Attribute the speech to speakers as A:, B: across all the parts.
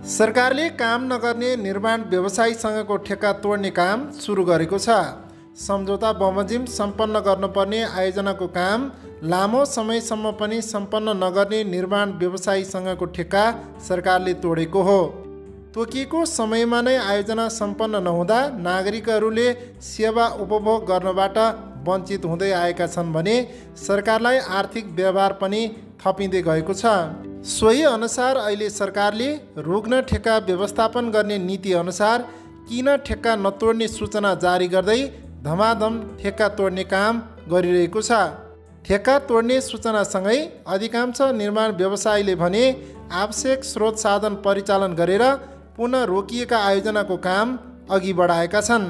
A: सरकारले काम नगर्ने निर्माण व्यवसायीसँगको ठेक्का तोड्ने काम सुरु गरेको छ। सम्झौता बमोजिम सम्पन्न गर्नुपर्ने आयोजनाको काम लामो समयसम्म पनि सम्पन्न नगर्ने निर्माण व्यवसायीसँगको ठेक्का सरकारले तोडेको हो। तोकिएको समयमा नै आयोजना सम्पन्न नहुँदा नागरिकहरूले सेवा उपभोग गर्नबाट वञ्चित हुँदै आएका छन् भने सरकारलाई आर्थिक व्यवहार पनि थपिँदै गएको छ। सोही अनुसार अहिले सरकारले रुग्न ठेक्का व्यवस्थापन गर्ने नीति अनुसार किन ठेक्का नतोड्ने सूचना जारी गर्दै धमाधम ठेक्का तोड्ने काम गरिरहेको छ। ठेक्का तोड्ने सूचनासँगै अधिकांश निर्माण व्यवसायीले भने आवश्यक स्रोत साधन परिचालन गरेर पुनः रोकिएका आयोजनाको काम अघि बढाएका छन्।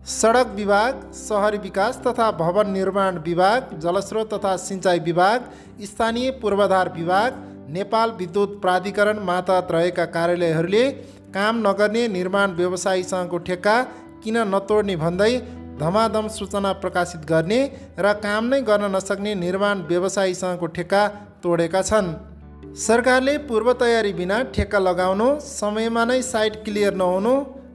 A: सडक विभाग, सहरी विकास तथा भवन निर्माण विभाग, जलस्रोत तथा सिँचाइ विभाग, स्थानीय पूर्वाधार विभाग, नेपाल विद्युत प्राधिकरण मातहत रहेका कार्यालयहरूले काम नगर्ने निर्माण व्यवसायीसँगको ठेक्का किन नतोड्ने भन्दै धमाधम सूचना प्रकाशित गर्ने र काम नै गर्न नसक्ने निर्माण व्यवसायीसँगको ठेक्का तोडेका छन्। सरकारले पूर्व तयारी बिना ठेक्का लगाउनु, समयमा नै साइट क्लियर नहुनु,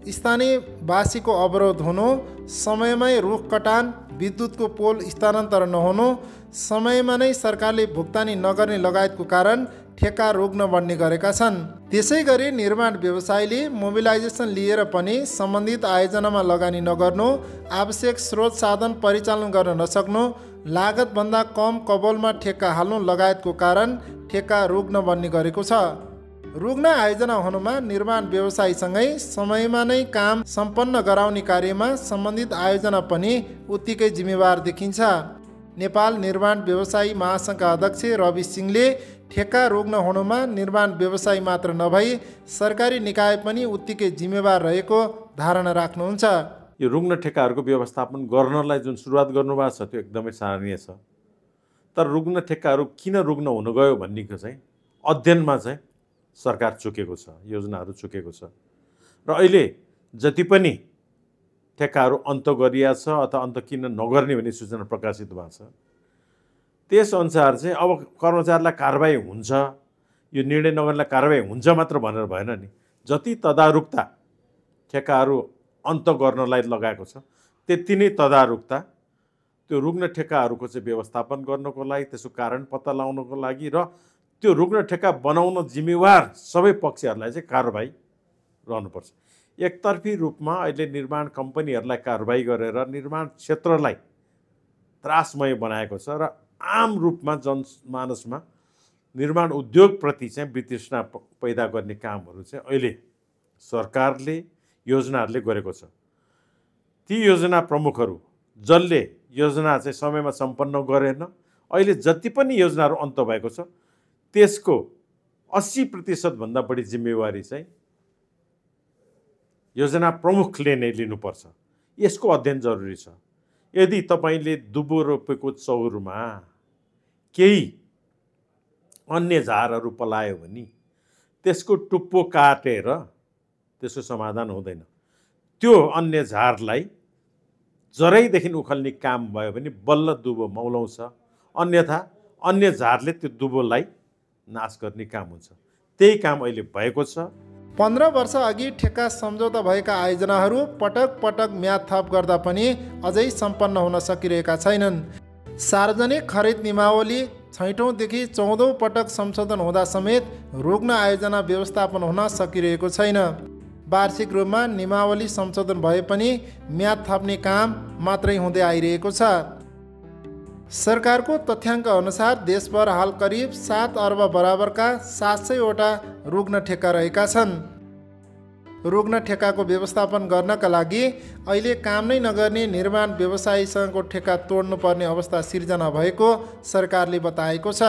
A: स्थानीयवासीको अवरोध हुनु, समयमै रुख कटान, विद्युतको पोल स्थानान्तरण नहुनु, समयमा नै सरकारले भुक्तानी नगर्ने लगायतको कारण ठेक्का रोक्न बढ्ने गरेका छन्। त्यसै गरी निर्माण व्यवसायीले मोबिलाइजेसन लिएर पनि सम्बन्धित आयोजनामा लगानी नगर्नु, आवश्यक स्रोत साधन परिचालन गर्न नसक्नु, लागतभन्दा कम कबोलमा ठेक्का हाल्नु लगायतको कारण ठेक्का रोक्न बढ्ने गरेको छ। रुग्न आयोजना हुनुमा निर्माण व्यवसायीसँगै समयमा नै काम सम्पन्न गराउने कार्यमा सम्बन्धित आयोजना पनि उत्तिकै जिम्मेवार देखिन्छ। नेपाल निर्माण व्यवसायी महासङ्घका अध्यक्ष रवि सिंहले ठेक्का रोक्न हुनुमा निर्माण व्यवसायी मात्र नभई सरकारी निकाय पनि उत्तिकै जिम्मेवार रहेको धारणा राख्नुहुन्छ।
B: यो रुग्न ठेक्काहरूको व्यवस्थापन गर्नलाई जुन सुरुवात गर्नुभएको छ त्यो एकदमै सराहनीय छ। तर रुग्न ठेक्काहरू किन रुग्न हुन गयो भन्नेको चाहिँ अध्ययनमा चाहिँ सरकार चुकेको छ, योजनाहरू चुकेको छ र अहिले जति पनि ठेक्काहरू अन्त गरिया छ अथवा अन्त किन नगर्ने भन्ने सूचना प्रकाशित भएको छ त्यसअनुसार चाहिँ अब कर्मचारीलाई कारबाही हुन्छ, यो निर्णय नगर्नेलाई कारबाही हुन्छ मात्र भनेर भएन नि। जति तदारुकता ठेक्काहरू अन्त गर्नलाई लगाएको छ त्यति नै तदारुकता त्यो रुग्न ठेक्काहरूको चाहिँ व्यवस्थापन गर्नको लागि, त्यसको कारण पत्ता लगाउनको लागि र त्यो रुग्न ठेक्का बनाउन जिम्मेवार सबै पक्षहरूलाई चाहिँ कारबाही रहनुपर्छ। एकतर्फी रूपमा अहिले निर्माण कम्पनीहरूलाई कारबाही गरेर निर्माण क्षेत्रलाई त्रासमय बनाएको छ र आम रूपमा जनमानसमा निर्माण उद्योगप्रति चाहिँ वितृष्णा पैदा गर्ने कामहरू चाहिँ अहिले सरकारले योजनाहरूले गरेको छ। ती योजना प्रमुखहरू जसले योजना चाहिँ समयमा सम्पन्न गरेन, अहिले जति पनि योजनाहरू अन्त भएको छ त्यसको 80% भन्दा बढी जिम्मेवारी चाहिँ योजना प्रमुखले नै लिनुपर्छ। यसको अध्ययन जरुरी छ। यदि तपाईँले दुबो रोपेको चौरमा केही अन्य झारहरू पलायो भने त्यसको टुप्पो काटेर त्यसको समाधान हुँदैन। त्यो अन्य झारलाई जरैदेखि उखाल्ने काम भयो भने बल्ल दुबो मौलाउँछ, अन्यथा अन्य झारले त्यो दुबोलाई नाश गर्ने काम हुन्छ। त्यही काम अहिले भएको छ।
A: 15 वर्ष अघि ठेक्का सम्झौता भएका आयोजनाहरू पटक पटक म्याद थप गर्दा पनि अझै सम्पन्न हुन सकिरहेका छैनन्। सार्वजनिक खरिद नियमावली 6औँदेखि 14औँ पटक संशोधन हुँदा समेत रुग्न आयोजना व्यवस्थापन हुन सकिरहेको छैन। वार्षिक रूपमा नियमावली संशोधन भए पनि म्याद थप्ने काम मात्रै हुँदै आइरहेको छ। सरकारको तथ्याङ्क अनुसार देशभर हाल करिब 7 अर्ब बराबरका 700वटा रुग्न ठेक्का रहेका छन्। रुग्न ठेक्काको व्यवस्थापन गर्नका लागि अहिले काम नै नगर्ने निर्माण व्यवसायीसँगको ठेक्का तोड्नुपर्ने अवस्था सिर्जना भएको सरकारले बताएको छ।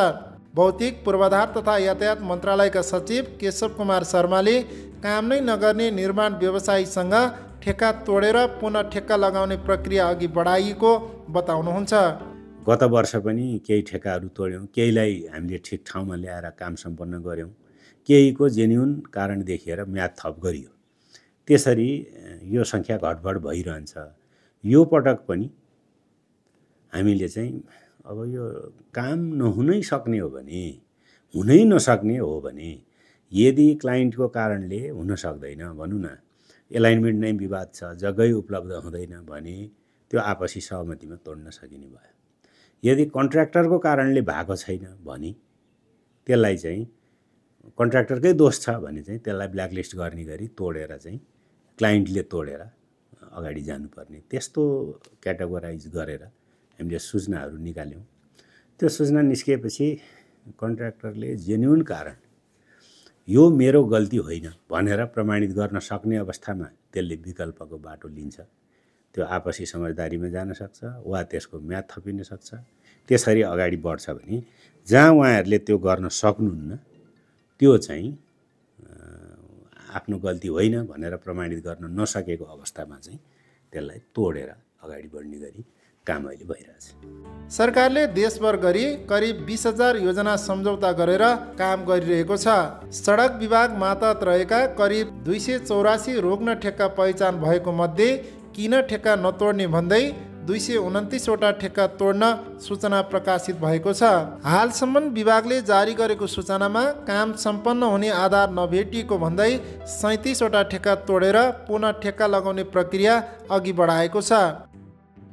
A: भौतिक पूर्वाधार तथा यातायात मन्त्रालयका सचिव केशव कुमार शर्माले काम नै नगर्ने निर्माण व्यवसायीसँग ठेक्का तोडेर पुनः ठेक्का लगाउने प्रक्रिया अघि बढाइएको बताउनुहुन्छ।
C: गत वर्ष पनि केही ठेक्काहरू तोड्यौँ, केहीलाई हामीले ठिक ठाउँमा ल्याएर काम सम्पन्न गऱ्यौँ, केहीको जेन्युन कारण देखिएर म्याद थप गरियो। त्यसरी यो सङ्ख्या घटबढ भइरहन्छ। यो पटक पनि हामीले चाहिँ अब यो काम नहुनै सक्ने हो भने, हुनै नसक्ने हो भने यदि क्लाइन्टको कारणले हुन सक्दैन भनौँ न, एलाइनमेन्ट नै विवाद छ, जग्गै उपलब्ध हुँदैन भने त्यो आपसी सहमतिमा तोड्न सकिने भयो। यदि कन्ट्र्याक्टरको कारणले भएको छैन भने त्यसलाई चाहिँ कन्ट्र्याक्टरकै दोष छ भने चाहिँ त्यसलाई ब्ल्याकलिस्ट गर्ने गरी तोडेर चाहिँ क्लाइन्टले तोडेर अगाडि जानुपर्ने, त्यस्तो क्याटेगोराइज गरेर हामीले सूचनाहरू निकाल्यौँ। त्यो सूचना निस्किएपछि कन्ट्र्याक्टरले जेन्युन कारण यो मेरो गल्ती होइन भनेर प्रमाणित गर्न सक्ने अवस्थामा त्यसले विकल्पको बाटो लिन्छ। त्यो आपसी समझदारीमा जान सक्छ वा त्यसको म्याद थपिन सक्छ। त्यसरी अगाडि बढ्छ भने जहाँ उहाँहरूले त्यो गर्न सक्नुहुन्न त्यो चाहिँ आफ्नो गल्ती होइन भनेर प्रमाणित गर्न नसकेको अवस्थामा चाहिँ त्यसलाई तोडेर अगाडि बढ्ने गरी काम अहिले भइरहेछ।
A: सरकारले देशभर गरी करिब 20,000 योजना सम्झौता गरेर काम गरिरहेको छ। सडक विभाग मातहत रहेका करिब 284 रोक्न ठेक्का पहिचान भएको मध्ये किन ठेक्का नतोड्ने भन्दै 229वटा ठेक्का तोड्न सूचना प्रकाशित भएको छ। हालसम्म विभागले जारी गरेको सूचनामा काम सम्पन्न हुने आधार नभेटिएको भन्दै 37वटा ठेक्का तोडेर पुनः ठेक्का लगाउने प्रक्रिया अघि बढाएको छ।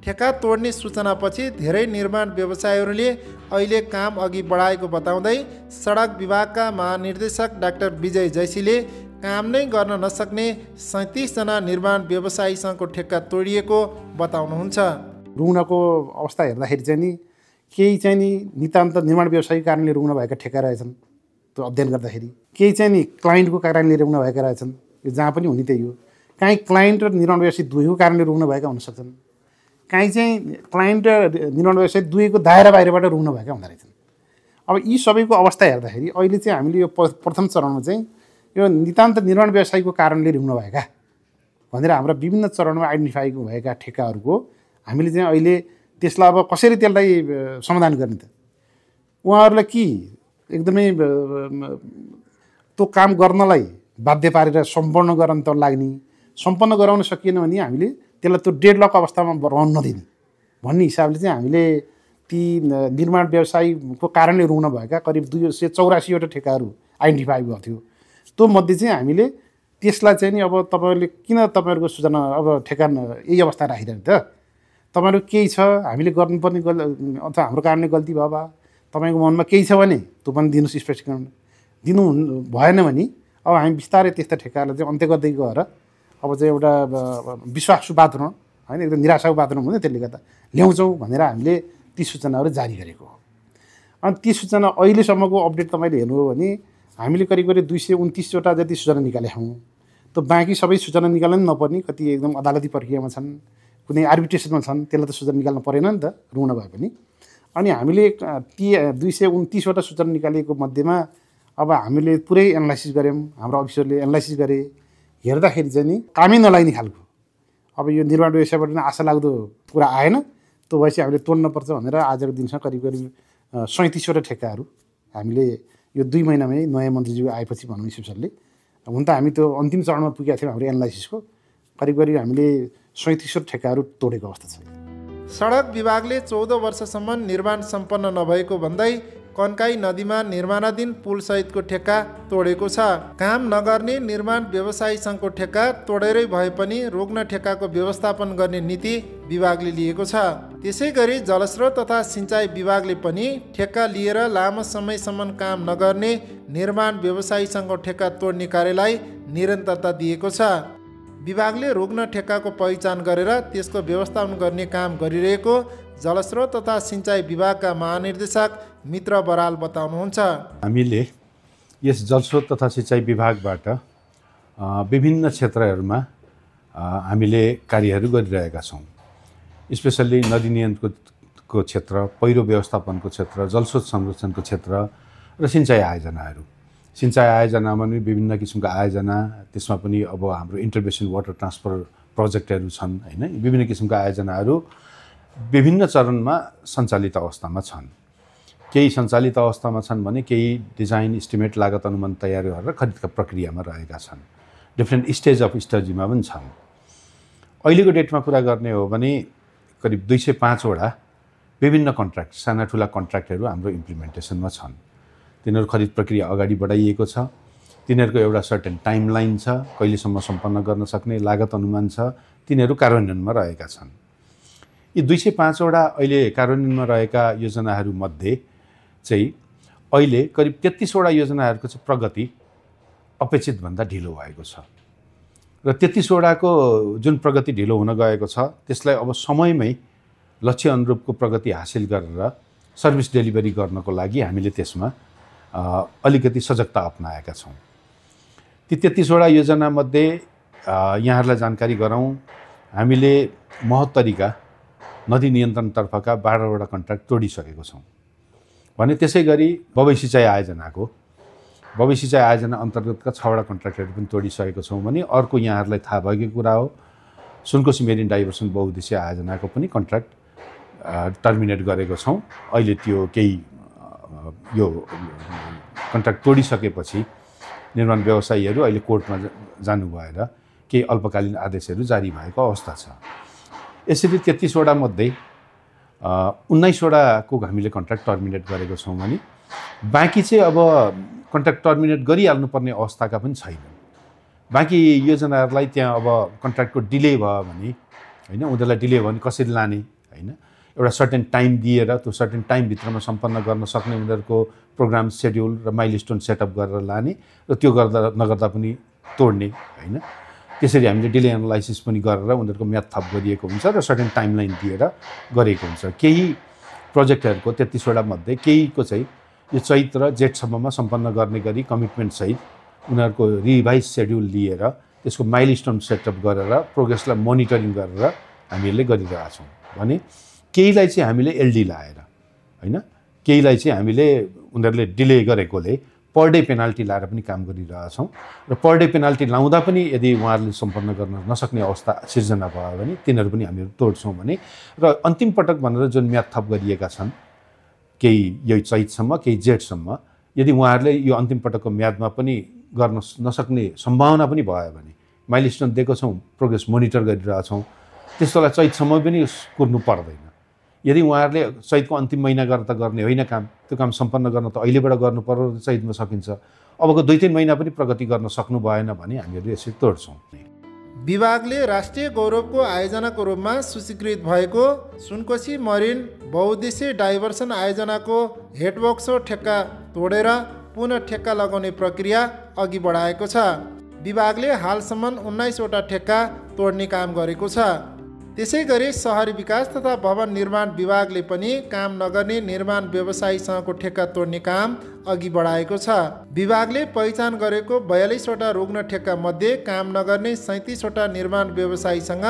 A: ठेक्का तोड्ने सूचनापछि धेरै निर्माण व्यवसायीहरूले अहिले काम अघि बढाएको बताउँदै सडक विभागका महानिर्देशक डाक्टर विजय जैसीले काम नै गर्न नसक्ने 37 जना निर्माण व्यवसायीसँगको ठेक्का तोडिएको बताउनुहुन्छ।
D: रुग्नको अवस्था हेर्दाखेरि चाहिँ नि केही चाहिँ नि नितान्त निर्माण व्यवसायीको कारणले रुग्न भएका ठेक्का रहेछन्, त्यो अध्ययन गर्दाखेरि केही चाहिँ नि क्लाइन्टको कारणले रुग्न भएका रहेछन्। यो जहाँ पनि हुने त्यही हो। काहीँ क्लाइन्ट र निर्माण व्यवसायी दुवैको कारणले रुग्न भएका हुन सक्छन्, काहीँ चाहिँ क्लाइन्ट र निर्माण व्यवसायी दुवैको दायरा बाहिरबाट रुग्न भएका हुँदो रहेछन्। अब यी सबैको अवस्था हेर्दाखेरि अहिले चाहिँ हामीले यो प्रथम चरणमा चाहिँ यो नितान्त निर्माण व्यवसायीको कारणले रुग्न भएका भनेर हाम्रा विभिन्न चरणमा आइडेन्टिफाई भएका ठेक्काहरूको हामीले चाहिँ अहिले त्यसलाई अब कसरी त्यसलाई समाधान गर्ने त उहाँहरूलाई कि एकदमै त्यो काम गर्नलाई बाध्य पारेर सम्पन्न गराउन त लाग्ने, सम्पन्न गराउन सकिएन भने हामीले त्यसलाई त्यो डेडलक अवस्थामा रहन नदिने भन्ने हिसाबले चाहिँ हामीले ती निर्माण व्यवसायीको कारणले रुग्न भएका करिब 284वटा ठेक्काहरू आइडेन्टिफाई भएको थियो। त्यो मध्ये चाहिँ हामीले त्यसलाई चाहिँ नि अब तपाईँहरूले किन तपाईँहरूको सूचना अब ठेक्का यही अवस्था राखिरहनु त, तपाईँहरू केही छ हामीले गर्नुपर्ने अथवा हाम्रो कारणले गल्ती भयो बा तपाईँको मनमा केही छ भने त्यो पनि दिनुहोस् स्पष्टीकरण। दिनु भएन भने अब हामी बिस्तारै त्यस्ता ठेक्काहरूलाई चाहिँ अन्त्य गर्दै गएर अब चाहिँ एउटा विश्वासु वातावरण होइन एकदम निराशाको वातावरण हुँदैन, त्यसले गर्दा ल्याउँछौँ भनेर हामीले ती सूचनाहरू जारी गरेको हो। अनि ती सूचना अहिलेसम्मको अपडेट तपाईँले हेर्नुभयो भने हामीले करिब करिब 229वटा जति सूचना निकालेका छौँ। त्यो बाँकी सबै सूचना निकाल्न नपर्ने, कति एकदम अदालती प्रक्रियामा छन्, कुनै आर्बिट्रेसनमा छन्, त्यसलाई त सूचना निकाल्न परेन नि त रुग्न भए पनि। अनि हामीले ती 229वटा सूचना निकालेको मध्येमा अब हामीले पुरै एनालाइसिस गऱ्यौँ, हाम्रो अफिसरले एनालाइसिस गरे, हेर्दाखेरि चाहिँ नि कामै नलाग्ने खालको अब यो निर्माण व्यवसायबाट नै आशा लाग्दो कुरा आएन। त्यो भएपछि हामीले तोड्नुपर्छ भनेर आजको दिनसम्म करिब करिब 37वटा ठेक्काहरू हामीले यो 2 महिनामै नयाँ मन्त्रीज्यू आएपछि भनौँ इस्पेसरले, हुन त हामी त्यो अन्तिम चरणमा पुगेका थियौँ हाम्रो एनालाइसिसको, करिब करिब हामीले 37वटा ठेक्काहरू तोडेको अवस्था छ।
A: सडक विभागले 14 वर्षसम्म निर्माण सम्पन्न नभएको भन्दै कन्काई नदीमा निर्माणाधीन पुल सहितको ठेक्का तोडेको छ। काम नगर्ने निर्माण व्यवसायी सङ्घको ठेक्का तोडेरै भए पनि रोक्न ठेक्काको व्यवस्थापन गर्ने नीति विभागले लिएको छ। त्यसै गरी जलस्रोत तथा सिँचाइ विभागले पनि ठेक्का लिएर लामो समयसम्म काम नगर्ने निर्माण व्यवसायी सङ्घको ठेक्का तोड्ने कार्यलाई निरन्तरता दिएको छ। विभागले रोक्न ठेक्काको पहिचान गरेर त्यसको व्यवस्थापन गर्ने काम गरिरहेको जलस्रोत तथा सिँचाइ विभागका महानिर्देशक मित्र बराल बताउनुहुन्छ।
E: हामीले यस जलस्रोत तथा सिँचाइ विभागबाट विभिन्न क्षेत्रहरूमा हामीले कार्यहरू गरिरहेका छौँ। स्पेसल्ली नदी नियन्त्रणको क्षेत्र, पहिरो व्यवस्थापनको क्षेत्र, जलस्रोत संरक्षणको क्षेत्र र सिँचाइ आयोजनाहरू। सिँचाइ आयोजनामा पनि विभिन्न किसिमका आयोजना, त्यसमा पनि अब हाम्रो इन्टरबेसन वाटर ट्रान्सफर प्रोजेक्टहरू छन् होइन। विभिन्न किसिमका आयोजनाहरू विभिन्न चरणमा सञ्चालित अवस्थामा छन्। केही सञ्चालित अवस्थामा छन् भने केही डिजाइन, इस्टिमेट, लागत अनुमान तयार गरेर खरिदका प्रक्रियामा रहेका छन्। डिफ्रेन्ट स्टेज अफ स्टडीमा पनि छन्। अहिलेको डेटमा कुरा गर्ने हो भने करिब 205वटा विभिन्न कन्ट्र्याक्ट, साना ठुला कन्ट्र्याक्टहरू हाम्रो इम्प्लिमेन्टेसनमा छन्। तिनीहरू खरिद प्रक्रिया अगाडि बढाइएको छ। तिनीहरूको एउटा सर्टेन टाइमलाइन छ, कहिलेसम्म सम्पन्न गर्न सक्ने लागत अनुमान छ, तिनीहरू कार्यान्वयनमा रहेका छन्। यी 205वटा अहिले कार्यान्वयनमा रहेका योजनाहरूमध्ये चाहिँ अहिले करिब 33वटा योजनाहरूको चाहिँ प्रगति अपेक्षितभन्दा ढिलो भएको छ र 33वटाको जुन प्रगति ढिलो हुन गएको छ त्यसलाई अब समयमै लक्ष्य अनुरूपको प्रगति हासिल गरेर सर्भिस डेलिभरी गर्नको लागि हामीले त्यसमा अलिकति सजगता अपनाएका छौँ। ती 33वटा योजनामध्ये यहाँहरूलाई जानकारी गराउँ, हामीले महोत्तरीका नदी नियन्त्रणतर्फका 12वटा कन्ट्र्याक्ट तोडिसकेको छौँ भने त्यसै गरी बबई सिँचाइ आयोजना अन्तर्गतका 6वटा कन्ट्र्याक्टहरू पनि तोडिसकेको छौँ भने अर्को यहाँहरूलाई थाहा भएको कुरा हो सुनकोशी मेरिन डाइभर्सन बहुउद्देश्य आयोजनाको पनि कन्ट्र्याक्ट टर्मिनेट गरेको छौँ। अहिले त्यो केही यो कन्ट्र्याक्ट तोडिसकेपछि निर्माण व्यवसायीहरू अहिले कोर्टमा जानु भएर केही अल्पकालीन आदेशहरू जारी भएको अवस्था छ। यसरी 33वटा मध्ये 19वटाको हामीले कन्ट्र्याक्ट टर्मिनेट गरेको छौँ भने बाँकी चाहिँ अब कन्ट्र्याक्ट टर्मिनेट गरिहाल्नुपर्ने अवस्थाका पनि छैनन्। बाँकी योजनाहरूलाई त्यहाँ अब कन्ट्र्याक्टको डिले भयो भने होइन, उनीहरूलाई डिले भयो भने कसरी लाने होइन, एउटा सर्टेन टाइम दिएर त्यो सर्टेन टाइमभित्रमा सम्पन्न गर्न सक्ने उनीहरूको प्रोग्राम सेड्युल र माइलस्टोन सेटअप गरेर लाने र त्यो गर्दा नगर्दा पनि तोड्ने होइन। त्यसरी हामीले डिले एनालाइसिस पनि गरेर उनीहरूको म्याद थप गरिएको हुन्छ र सर्टेन टाइमलाइन दिएर गरेको हुन्छ। केही प्रोजेक्टहरूको 33वटा मध्ये केहीको चाहिँ यो चैत र जेठसम्ममा सम्पन्न गर्ने गरी कमिटमेन्टसहित उनीहरूको रिभाइज सेड्युल लिएर त्यसको माइलस्टोन सेटअप गरेर प्रोग्रेसलाई मोनिटरिङ गरेर हामीले गरिरहेछौँ भने केहीलाई चाहिँ हामीले एलडी लाएर होइन, केहीलाई चाहिँ हामीले उनीहरूले डिले गरेकोले पर डे पेनाल्टी लाएर पनि काम गरिरहेछौँ र पर डे पेनाल्टी लाउँदा पनि यदि उहाँहरूले सम्पन्न गर्न नसक्ने अवस्था सिर्जना भयो भने तिनीहरू पनि हामीहरू तोड्छौँ भने र अन्तिम पटक भनेर जुन म्याद थप गरिएका छन् केही यही चैतसम्म केही जेठसम्म यदि उहाँहरूले यो अन्तिम पटकको म्यादमा पनि गर्न नसक्ने सम्भावना पनि भयो भने माइलस्टोन दिएको छौँ, प्रोग्रेस मोनिटर गरिरहेछौँ, त्यस्तोलाई चैतसम्म पनि कुर्नु पर्दैन। यदि उहाँहरूले चैतको अन्तिम महिना गरेर त गर्ने होइन काम, त्यो काम सम्पन्न गर्न त अहिलेबाट गर्नु पर्यो, चैतमा सकिन्छ, अबको 2-3 महिना पनि प्रगति गर्न सक्नु भएन भने हामीहरू यसरी तोड्छौँ।
A: विभागले राष्ट्रिय गौरवको आयोजनाको रूपमा सूचीकृत भएको सुनकोशी मरिन बहुउद्देश्य डाइभर्सन आयोजनाको हेडवर्क्सो ठेक्का तोडेर पुनः ठेक्का लगाउने प्रक्रिया अघि बढाएको छ। विभागले हालसम्म 19वटा ठेक्का तोड्ने काम गरेको छ। त्यसै गरी सहरी विकास तथा भवन निर्माण विभागले पनि काम नगर्ने निर्माण व्यवसायीसँगको ठेक्का तोड्ने काम अघि बढाएको छ। विभागले पहिचान गरेको 42वटा रुग्ण ठेक्का मध्ये काम नगर्ने 37वटा निर्माण व्यवसायीसँग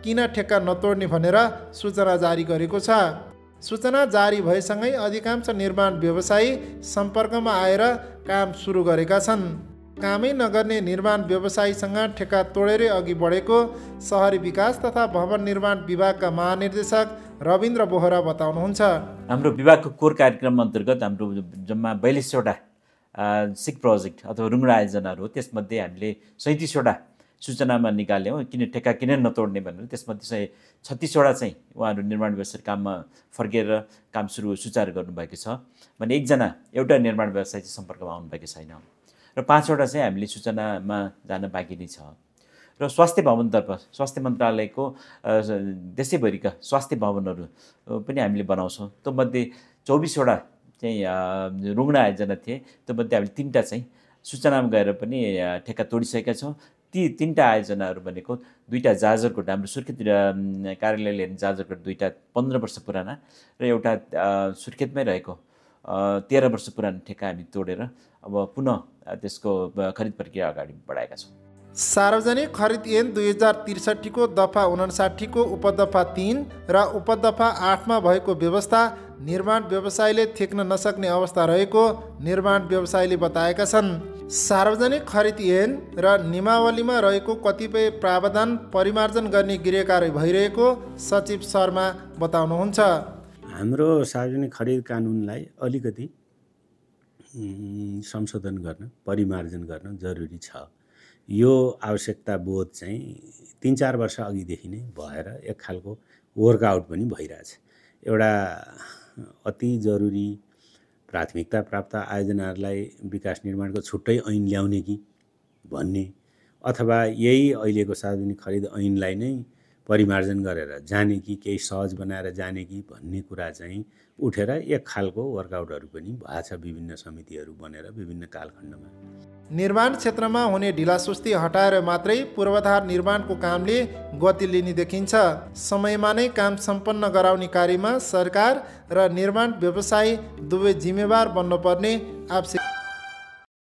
A: किन ठेक्का नतोड्ने भनेर सूचना जारी गरेको छ। सूचना जारी भएसँगै अधिकांश निर्माण व्यवसायी सम्पर्कमा आएर काम सुरु गरेका छन्। कामै नगर्ने निर्माण व्यवसायीसँग ठेक्का तोडेरै अघि बढेको सहरी विकास तथा भवन निर्माण विभागका महानिर्देशक रविन्द्र बोहरा बताउनुहुन्छ।
F: हाम्रो विभागको कोर कार्यक्रम अन्तर्गत हाम्रो जम्मा 42वटा सिक प्रोजेक्ट अथवा रुग्ण आयोजनाहरू हो। त्यसमध्ये हामीले 37वटा सूचनामा निकाल्यौँ किन ठेक्का किन नतोड्ने भनेर। त्यसमध्ये 36वटा चाहिँ उहाँहरू निर्माण व्यवसाय काममा फर्केर काम सुचारू गर्नुभएको छ भने एकजना एउटा निर्माण व्यवसायी चाहिँ सम्पर्कमा आउनुभएको छैन र 5वटा चाहिँ हामीले सूचनामा जान बाँकी नै छ। र स्वास्थ्य भवनतर्फ स्वास्थ्य मन्त्रालयको देशैभरिका स्वास्थ्य भवनहरू पनि हामीले बनाउँछौँ। त्यो मध्ये 24वटा चाहिँ रुग्ण आयोजना थिए, त्यो मध्ये हामीले 3टा चाहिँ सूचनामा गएर पनि ठेक्का तोडिसकेका छौँ। ती 3टा आयोजनाहरू भनेको 2टा जाजरकोट हाम्रो सुर्खेत कार्यालयले हेर्ने जाजरकोट 2टा 15 वर्ष पुराना र एउटा सुर्खेतमै रहेको 13 वर्ष पुरानो ठेक्का हामी तोडेर अब पुनः त्यसको खरिद प्रक्रिया अगाडि बढाएका छौँ।
A: सार्वजनिक खरिद ऐन 2063 को दफा 59 को उपदफा 3 र उपदफा 8 मा भएको व्यवस्था निर्माण व्यवसायीले थेक्न नसक्ने अवस्था रहेको निर्माण व्यवसायीले बताएका छन्। सार्वजनिक खरिद ऐन र नियमावलीमा रहेको कतिपय प्रावधान परिमार्जन गर्ने गृहकार्य भइरहेको सचिव शर्मा बताउनुहुन्छ।
C: हाम्रो सार्वजनिक खरिद कानुनलाई अलिकति संशोधन गर्न परिमार्जन गर्न जरुरी छ। यो आवश्यकता बोध चाहिँ 3-4 वर्ष अघिदेखि नै भएर एक खालको वर्कआउट पनि भइरहेछ। एउटा अति जरुरी प्राथमिकता प्राप्त आयोजनाहरूलाई विकास निर्माणको छुट्टै ऐन ल्याउने कि भन्ने, अथवा यही अहिलेको सार्वजनिक खरिद ऐनलाई नै परिमार्जन गरेर जाने कि केही सहज बनाएर जाने कि भन्ने कुरा चाहिँ उठेर एक खालको वर्कआउटहरू पनि भएको छ विभिन्न समितिहरू बनेर विभिन्न कालखण्डमा।
A: निर्माण क्षेत्रमा हुने ढिलासुस्ती हटाएर मात्रै पूर्वाधार निर्माणको कामले गति लिने देखिन्छ। समयमा नै काम सम्पन्न गराउने कार्यमा सरकार र निर्माण व्यवसायी दुवै जिम्मेवार बन्नुपर्ने आवश्यक